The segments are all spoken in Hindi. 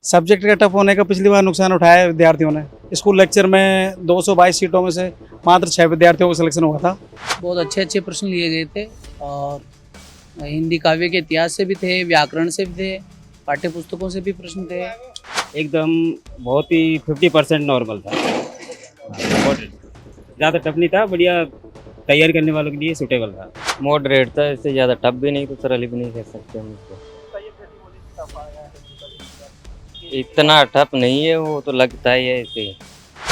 सब्जेक्ट का टफ होने का पिछली बार नुकसान उठाया है विद्यार्थियों ने। स्कूल लेक्चर में 222 सीटों में से मात्र 6 विद्यार्थियों का सिलेक्शन हुआ था। बहुत अच्छे अच्छे प्रश्न लिए गए थे और हिंदी काव्य के इतिहास से भी थे, व्याकरण से भी थे, पाठ्य पुस्तकों से भी प्रश्न थे। एकदम बहुत ही 50% नॉर्मल था, बहुत ज़्यादा टफ नहीं था, बढ़िया तैयारी करने वालों के लिए सूटेबल था। मॉडरेट था, इससे ज़्यादा टफ भी नहीं तो सरल भी नहीं कह सकते हम इसको। इतना टफ नहीं है, वो तो लगता ही है ऐसे ही।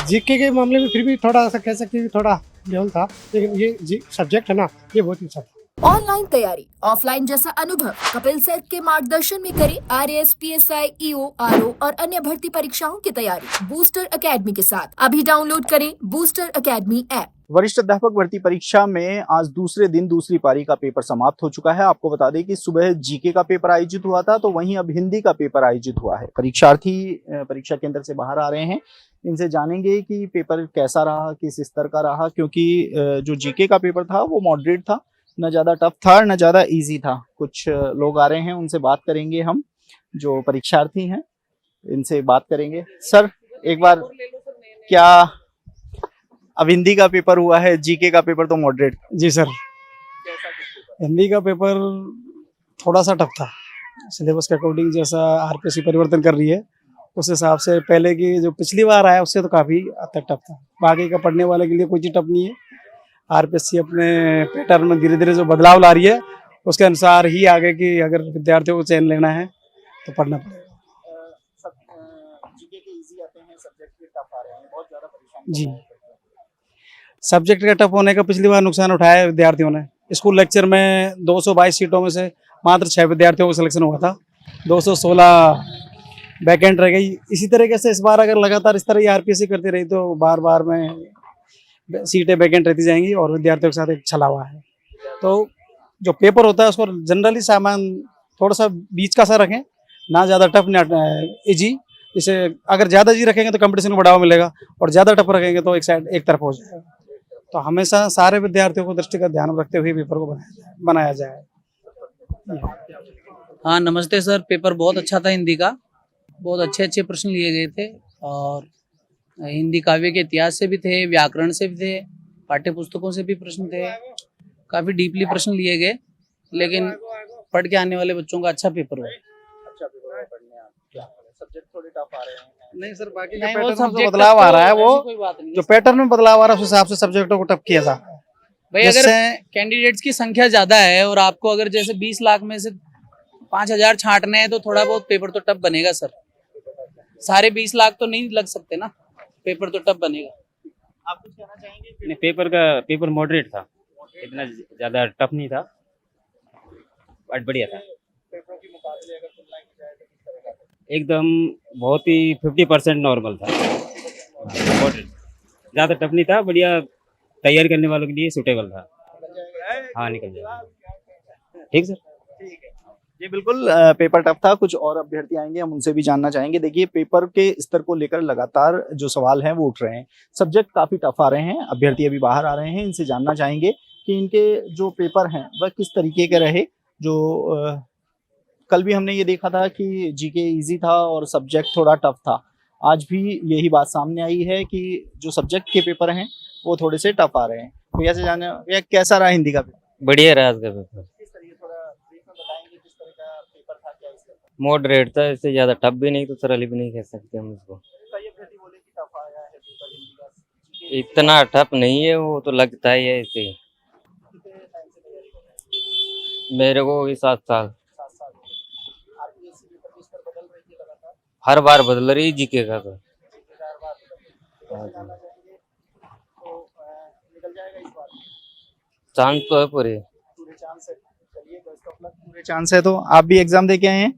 जीके के मामले में फिर भी थोड़ा सा कह सकते हैं कि थोड़ा लेवल था, लेकिन ये सब्जेक्ट है ना, ये बहुत अच्छा था। ऑनलाइन तैयारी, ऑफलाइन जैसा अनुभव कपिल सर के मार्गदर्शन में करें आरएएस, पीएसआई, ईओ, आरओ और अन्य भर्ती परीक्षाओं की तैयारी बूस्टर एकेडमी के साथ। अभी डाउनलोड करें बूस्टर एकेडमी ऐप। वरिष्ठ अध्यापक भर्ती परीक्षा में आज दूसरे दिन दूसरी पारी का पेपर समाप्त हो चुका है। आपको बता दें कि सुबह जीके का पेपर आयोजित हुआ था, तो वहीं अब हिंदी का पेपर आयोजित हुआ है। परीक्षार्थी परीक्षा केंद्र से बाहर आ रहे हैं, इनसे जानेंगे कि पेपर कैसा रहा, किस स्तर का रहा, क्योंकि जो जीके का पेपर था वो मॉडरेट था, न ज़्यादा टफ था न ज़्यादा इजी था। कुछ लोग आ रहे हैं, उनसे बात करेंगे, हम जो परीक्षार्थी हैं इनसे बात करेंगे। सर एक बार, क्या अब हिंदी का पेपर हुआ है, जीके का पेपर तो मॉडरेट। जी सर, हिंदी का पेपर थोड़ा सा टफ था। सिलेबस के अकॉर्डिंग जैसा आरपीएससी परिवर्तन कर रही है उस हिसाब से पहले की जो पिछली बार आया उससे तो काफ़ी हद तक टफ था। बाकी का पढ़ने वाले के लिए कोई चीज़ टफ नहीं है। आरपीएससी अपने पैटर्न में धीरे धीरे जो बदलाव ला रही है उसके अनुसार ही आगे की अगर विद्यार्थियों को चयन लेना है तो पढ़ना पड़ेगा। जीके के इजी आते हैं, सब्जेक्ट के टफ आ रहे हैं, बहुत ज़्यादा परेशानी जी, सब्जेक्ट का टफ होने का पिछली बार नुकसान उठाया है विद्यार्थियों ने। स्कूल लेक्चर में 222 सीटों में से मात्र 6 विद्यार्थियों का सिलेक्शन हुआ था, 216 वैकेंट रह गई। इसी तरीके से इस बार अगर लगातार इस तरह ही आरपीएससी करती रही तो बार बार में सीटें वैकेंट रहती जाएंगी और विद्यार्थियों के साथ एक छला हुआ है। तो जो पेपर होता है उसको जनरली सामान थोड़ा सा बीच का सा रखें, ना ज़्यादा टफ ना इजी। जैसे अगर ज़्यादा इजी रखेंगे तो कंपटीशन को बढ़ावा मिलेगा और ज़्यादा टफ रखेंगे तो एक साइड एक तरफ हो जाएगा। तो हमेशा सारे विद्यार्थियों को दृष्टिगत ध्यान में रखते हुए पेपर को बनाया जाए। हाँ नमस्ते सर, पेपर बहुत अच्छा था हिंदी का। बहुत अच्छे अच्छे प्रश्न लिए गए थे और हिंदी काव्य के इतिहास से भी थे, व्याकरण से भी थे, पाठ्य पुस्तकों से भी प्रश्न थे। काफ़ी डीपली प्रश्न लिए गए, लेकिन पढ़ के आने वाले बच्चों का अच्छा पेपर हुआ। अच्छा पेपर पढ़ने सब्जेक्ट थोड़े टफ आ रहे हैं। नहीं सर, बाकी नहीं, का वो पैटर्न में जो subject बदलाव आ तो रहा है वो ऐसी कोई बात नहीं है। जो पैटर्न में बदलाव आ रहा है उस हिसाब से सब्जेक्टों को टफ किया था भाई अगर कैंडिडेट्स की संख्या ज्यादा है और आपको अगर जैसे 20 लाख में से 5000 छांटने हैं तो थोड़ा बहुत पेपर तो टफ बनेगा सर। सारे 20 लाख तो नहीं लग सकते ना, पेपर तो टफ बनेगा। आप कुछ कहना चाहेंगे? नहीं, पेपर मॉडरेट था, इतना ज़्यादा टफ नहीं था, बट बढ़िया था। पेपरों के मुकाबले अगर तुलना की जाए तो किस तरह का? एकदम बहुत ही 50% नॉर्मल था, मॉडरेट, ज़्यादा टफ नहीं था, बढ़िया तैयारी करने वालों के लिए सूटेबल था। हाँ निकल जाएगा। ठीक सर, ठीक है जी, बिल्कुल पेपर टफ था। कुछ और अभ्यर्थी आएंगे, हम उनसे भी जानना चाहेंगे। देखिए, पेपर के स्तर को लेकर लगातार जो सवाल हैं वो उठ रहे हैं। सब्जेक्ट काफ़ी टफ आ रहे हैं, अभ्यर्थी अभी बाहर आ रहे हैं, इनसे जानना चाहेंगे कि इनके जो पेपर हैं वह किस तरीके के रहे। जो कल भी हमने ये देखा था कि जीके इजी था और सब्जेक्ट थोड़ा टफ था, आज भी यही बात सामने आई है कि जो सब्जेक्ट के पेपर हैं वो थोड़े से टफ आ रहे हैं। भैया से जाने, भैया कैसा रहा हिंदी का पेपर? बढ़िया रहा आज का पेपर, किस तरीके, थोड़ा ब्रीफ में बताएंगे किस तरह का पेपर था, क्या इसका? मॉडरेट था, इससे ज़्यादा टफ भी नहीं तो सरल भी नहीं कह सकते हम इसको। कई अभ्यर्थी बोले कि टफ आया है पेपर हिंदी का। इतना टफ नहीं है, वो तो लगता ही है ऐसे ही। कितने टाइम से तैयारी कर रहे हैं? मेरे को 7 साल। 7 साल। आरपीएससी पेपर की स्तर बदल रही है लगातार, हर बार बदल रही जीके का तो। हर बार बदल रही है। जानना चाहेंगे तो निकल जाएगा इस बार? चांस तो है पूरे चांस है। चलिए, बेस्ट ऑफ लक। पूरे चांस है। तो आप भी एग्जाम दे के आए हैं?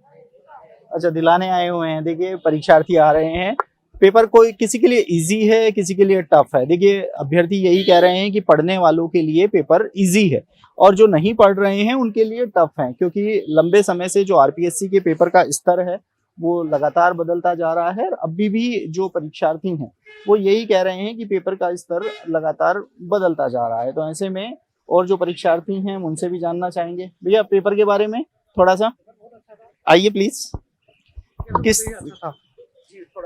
अच्छा, दिलाने आए हुए हैं। देखिए, परीक्षार्थी आ रहे हैं। पेपर कोई किसी के लिए इजी है, किसी के लिए टफ है। देखिए, अभ्यर्थी यही कह रहे हैं कि पढ़ने वालों के लिए पेपर इजी है और जो नहीं पढ़ रहे हैं उनके लिए टफ है, क्योंकि लंबे समय से जो आरपीएससी के पेपर का स्तर है वो लगातार बदलता जा रहा है। अभी भी जो परीक्षार्थी हैं वो यही कह रहे हैं कि पेपर का स्तर लगातार बदलता जा रहा है। तो ऐसे में और जो परीक्षार्थी हैं हम उनसे भी जानना चाहेंगे। भैया, पेपर के बारे में थोड़ा सा आइए प्लीज।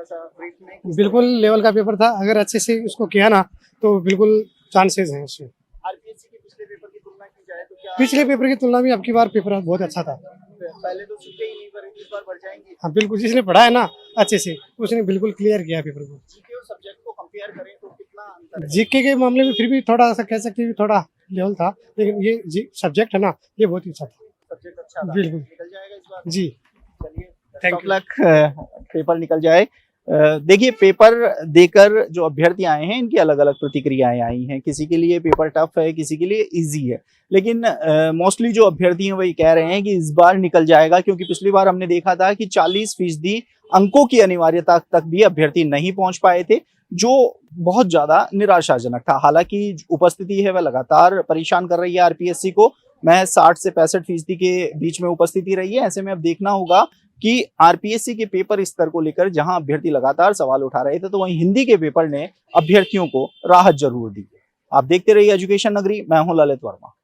थोड़ा सा ब्रीफ में किस बिल्कुल लेवल का पेपर था, अगर अच्छे से उसको किया ना तो बिल्कुल चांसेस हैं उसमें। आरपीएससी के पिछले पेपर की तुलना की जाए तो क्या पिछले पेपर की तुलना में अब की बार पेपर बहुत अच्छा था। पहले तो सीटें ही नहीं भरी, इस बार भर जाएंगी? हाँ बिल्कुल, जिसने पढ़ा है ना अच्छे से उसने बिल्कुल क्लियर किया पेपर को। जीके और सब्जेक्ट को कंपेयर करें तो कितना अंतर है? जीके के मामले में फिर भी थोड़ा सा कह सकते हैं थोड़ा लेवल था, लेकिन ये सब्जेक्ट है ना ये बहुत ही अच्छा था। सब्जेक्ट अच्छा था, बिल्कुल। निकल जाएगा इस बार? जी चलिए, Thank best of luck, paper निकल जाए। देखिए, पेपर देकर जो अभ्यर्थी आए हैं इनकी अलग अलग प्रतिक्रियाएं आई हैं। किसी के लिए पेपर टफ है, किसी के लिए इजी है, लेकिन मोस्टली जो अभ्यर्थी हैं वही कह रहे हैं कि इस बार निकल जाएगा, क्योंकि पिछली बार हमने देखा था कि 40% अंकों की अनिवार्यता तक भी अभ्यर्थी नहीं पहुंच पाए थे, जो बहुत ज्यादा निराशाजनक था। हालांकि उपस्थिति है वह लगातार परेशान कर रही है आरपीएससी को। मैं 60 से 65% के बीच में उपस्थिति रही है। ऐसे में अब देखना होगा कि आरपीएससी के पेपर स्तर को लेकर जहां अभ्यर्थी लगातार सवाल उठा रहे थे, तो वहीं हिंदी के पेपर ने अभ्यर्थियों को राहत जरूर दी। आप देखते रहिए एजुकेशन नगरी, मैं हूं ललित वर्मा।